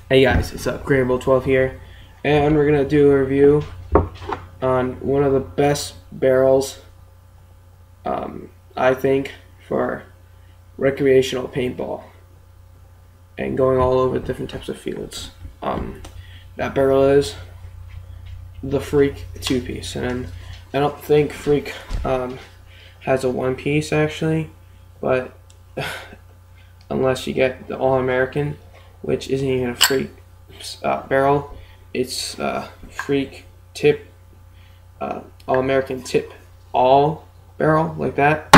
Hey guys, it's Grable12 here, and we're gonna do a review on one of the best barrels, I think, for recreational paintball and going all over different types of fields. That barrel is the Freak 2-piece, and I don't think Freak has a 1-piece actually, but unless you get the All-American, which isn't even a Freak barrel, it's Freak tip, All-American tip all barrel, like that,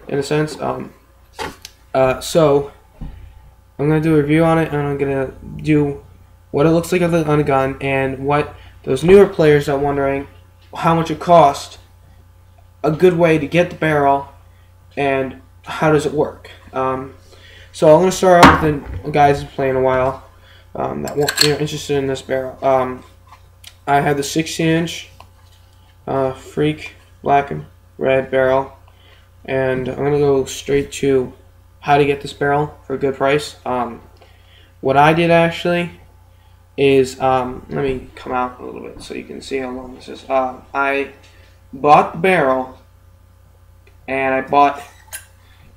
in a sense. So I'm gonna do a review on it, and I'm gonna do what it looks like on a gun, and what those newer players are wondering how much it costs, a good way to get the barrel, and how does it work. So I'm going to start out with the guys who've been playing a while that won't, interested in this barrel. I have the 16-inch Freak black and red barrel, and I'm going to go straight to how to get this barrel for a good price. What I did actually is, let me come out a little bit so you can see how long this is. I bought the barrel, and I bought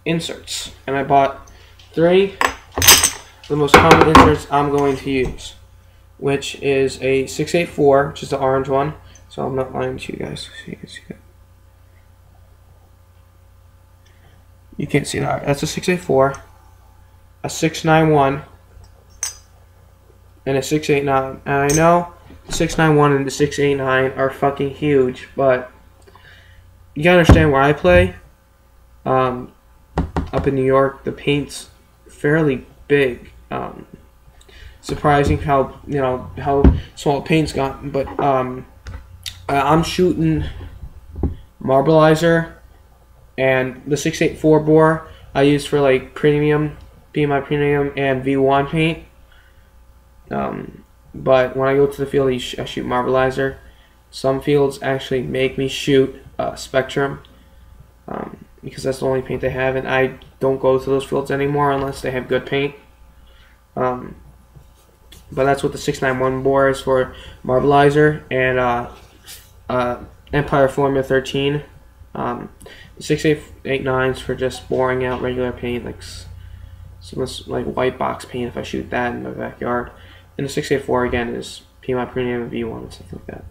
inserts, and I bought 3 of the most common inserts I'm going to use, which is a 684, which is the orange one, so I'm not lying to you guys, so you can see that. You can't see that. That's a 684, a 691, and a 689. And I know the 691 and the 689 are fucking huge, but you gotta understand where I play. Up in New York, the paint's fairly big. Surprising how how small paint's gotten, but I'm shooting Marbleizer, and the 684 bore I use for like premium, BMI premium, and V1 paint. But when I go to the field, I shoot Marbleizer. Some fields actually make me shoot Spectrum, because that's the only paint they have, and I don't go to those fields anymore unless they have good paint. But that's what the 691 bore is for, Marbleizer, and Empire Formula 13. The 689s for just boring out regular paint, like some like white box paint if I shoot that in my backyard. And the 684 again is PMI Premium and V1 and stuff like that.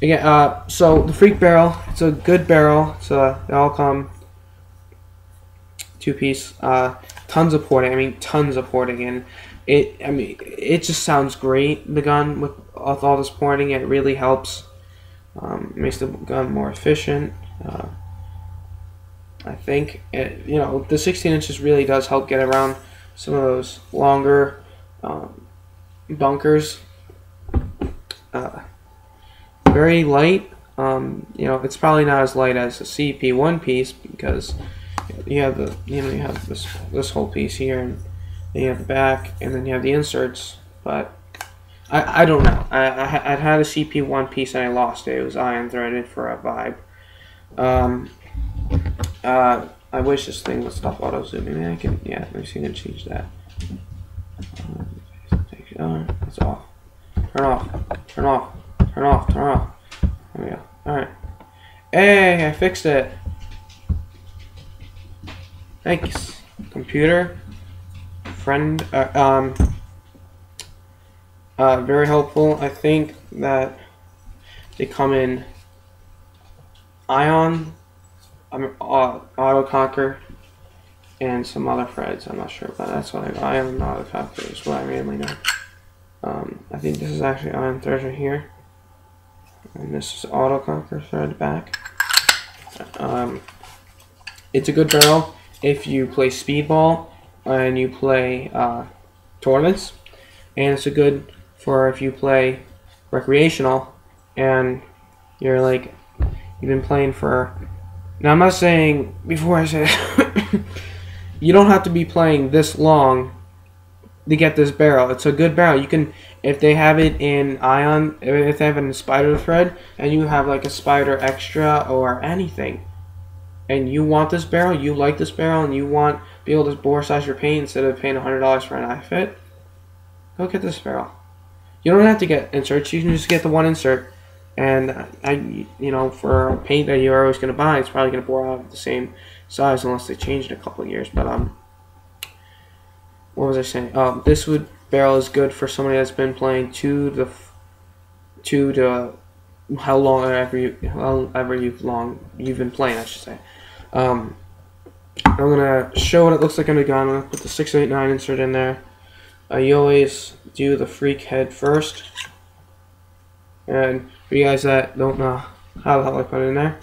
Again, so the Freak barrel, it's a good barrel. They all come 2-piece. Tons of porting. I mean, tons of porting, and it just sounds great. The gun with all this porting, it really helps. Makes the gun more efficient. I think the 16 inches really does help get around some of those longer bunkers. Very light. It's probably not as light as a CP 1-piece, because you have this whole piece here, and then you have the back, and then you have the inserts. But I don't know. I'd had a CP 1-piece and I lost it. It was iron threaded for a vibe. I wish this thing would stop auto zooming. I can, let me see if I can change that. It's off. Turn off. Turn off. Turn off. Turn off. There we go. Alright. Hey, I fixed it. Thanks, computer. Friend. Very helpful. I think that they come in Ion, Auto Conquer, and some other threads. I'm not sure, but that's what Ion and Auto Conquer is what I mainly know. I think this is actually Ion thread right here, and this is Auto Conquer thread back. It's a good barrel if you play speedball and you play tournaments, and it's a good for if you play recreational and you're like, you've been playing for, now I'm not saying, before I say you don't have to be playing this long to get this barrel. It's a good barrel. You can, if they have it in Ion, if they have it in Spider thread, and you have like a Spider Extra or anything, and you want this barrel, you like this barrel, and you want to be able to bore size your paint instead of paying $100 for an iFit, go get this barrel. You don't have to get inserts. You can just get the one insert. And for a paint that you're always going to buy, it's probably going to bore out the same size unless they change it in a couple of years. But what was I saying? This barrel is good for somebody that's been playing however you've been playing, I should say. I'm gonna show what it looks like on the gun. I'm gonna put the 689 insert in there. You always do the freak head first. And for you guys that don't know how the hell I put it in there,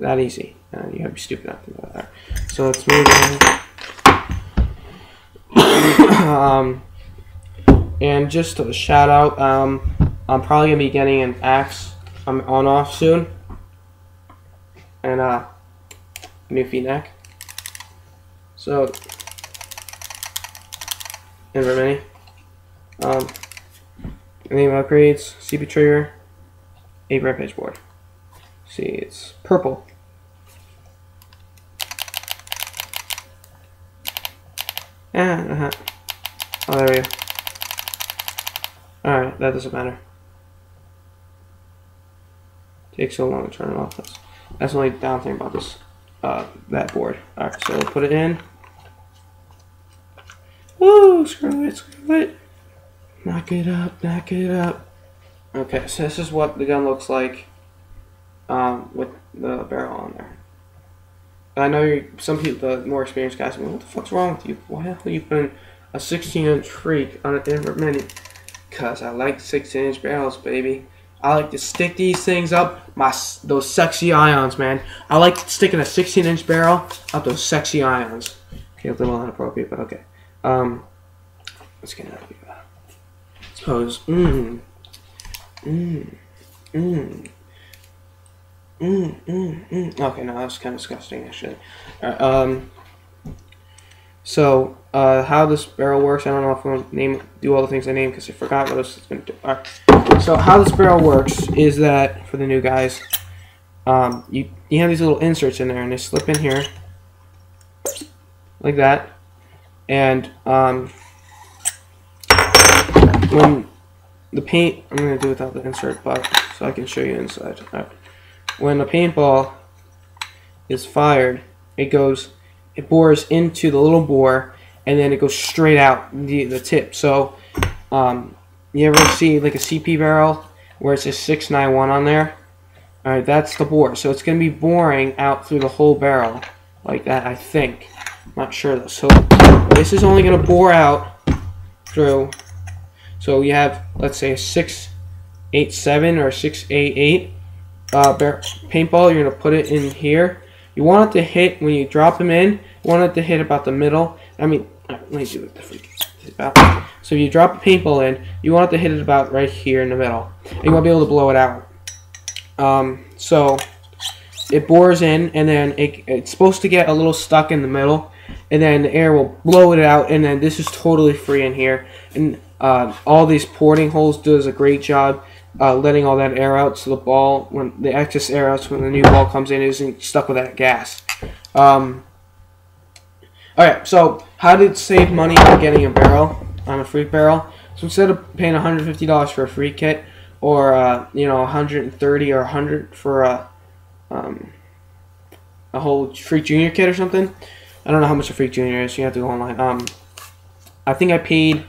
that easy. You gotta be stupid not to know that. So let's move on. And just a shout out, I'm probably gonna be getting an axe on-off soon, and new V-neck. So, never many. Name upgrades, CP trigger, a rampage board. See, it's purple. Oh, there we go. Alright, that doesn't matter. Takes so long to turn it off. That's the only down thing about this, that board. Alright, so we'll put it in. Woo! Screw it, screw it. Knock it up, knock it up. Okay, so this is what the gun looks like with the barrel on there. I know some people, the more experienced guys, are like, what the fuck's wrong with you? Why the hell are you putting a 16-inch freak on an invert mini? Because I like 16-inch barrels, baby. I like to stick these things up those sexy ions, man. I like sticking a 16-inch barrel up those sexy ions. Okay, a little inappropriate, but okay. Let's get out of here. Suppose. Okay, no, that's kind of disgusting, actually. Alright, so, how this barrel works, I don't know if I'm going to do all the things I named because I forgot what I was going to do. Alright, so how this barrel works is that, for the new guys, you have these little inserts in there, and they slip in here, like that, and, when the paint, I'm going to do it without the insert, but so I can show you inside. Right. When the paintball is fired, it bores into the little bore, and then it goes straight out the tip. So, you ever see like a CP barrel where it says 691 on there? Alright, that's the bore. So it's going to be boring out through the whole barrel, like that, I think. I'm not sure though. So this is only going to bore out through. So you have, let's say, a 687 or a 688 paintball. You're going to put it in here. You want it to hit, when you drop them in, you want it to hit about the middle. I mean, let me do it the freak. So if you drop a paintball in, you want it to hit it about right here in the middle. And you want to be able to blow it out. So it bores in, and then it's supposed to get a little stuck in the middle. And then the air will blow it out, and then this is totally free in here. And all these porting holes does a great job letting all that air out, so the ball, when the excess air out, so when the new ball comes in, it isn't stuck with that gas. Alright, so how to save money on getting a barrel, on a freak barrel? So instead of paying $150 for a free kit, or $130 or $100 for a whole freak junior kit or something. I don't know how much a freak junior is. You have to go online. I think I paid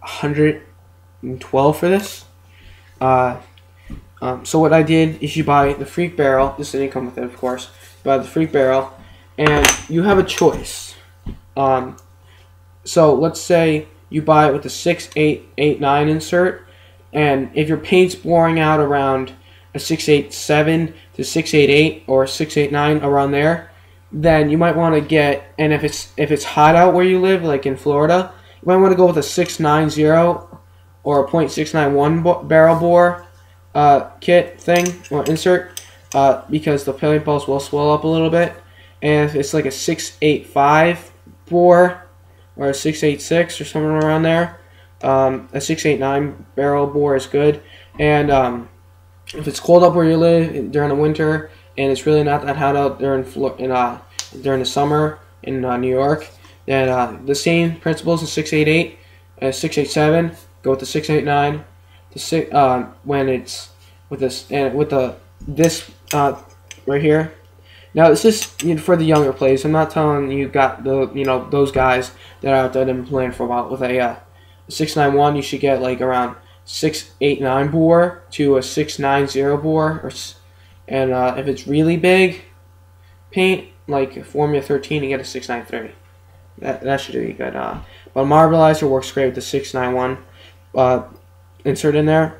$112 for this. So what I did is you buy the freak barrel. This didn't come with it, of course. You buy the freak barrel, and you have a choice. So let's say you buy it with the 6.889 insert, and if your paint's boring out around a 6.87 to 6.88 or 6.89 around there, then you might want to get, and if it's hot out where you live, like in Florida, you might want to go with a 6.90 or a .691 barrel bore kit thing or insert, because the paintballs will swell up a little bit. And if it's like a 6.85 bore or a 6.86 or somewhere around there, a 6.89 barrel bore is good. And if it's cold up where you live during the winter, and it's really not that hot out during the summer in New York, then the same principles in 6.88 And 687, go with the 689. The six when it's with this and with this right here. Now this is for the younger players. I'm not telling you got those guys that are out there that have been playing for a while. With a 691, you should get like around 689 bore to a 690 bore, and if it's really big paint like Formula 13, you get a 693. That should be good. But Marbleizer works great with the 691 insert in there.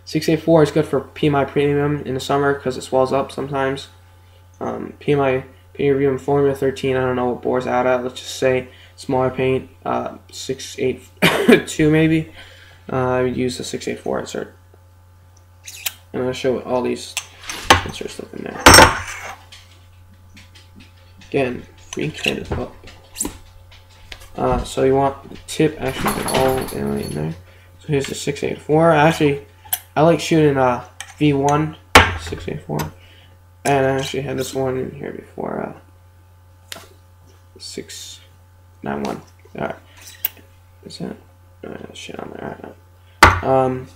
684 is good for PMI Premium in the summer because it swells up sometimes. PMI Premium Formula 13, I don't know what bores out at. Let's just say smaller paint, 682 maybe. I would use the 684 insert. I'm going to show all these inserts look in there. Again, free candid up. So you want the tip actually all in there. So here's the 684. Actually, I like shooting V1 684, and I actually had this one in here before 691. All right, is that shit on there? All right.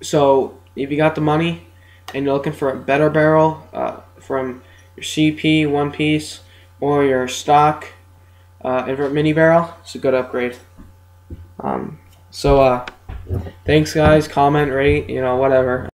So if you got the money and you're looking for a better barrel from your CP one piece or your stock invert mini barrel, it's a good upgrade. Thanks guys, comment, rate, whatever.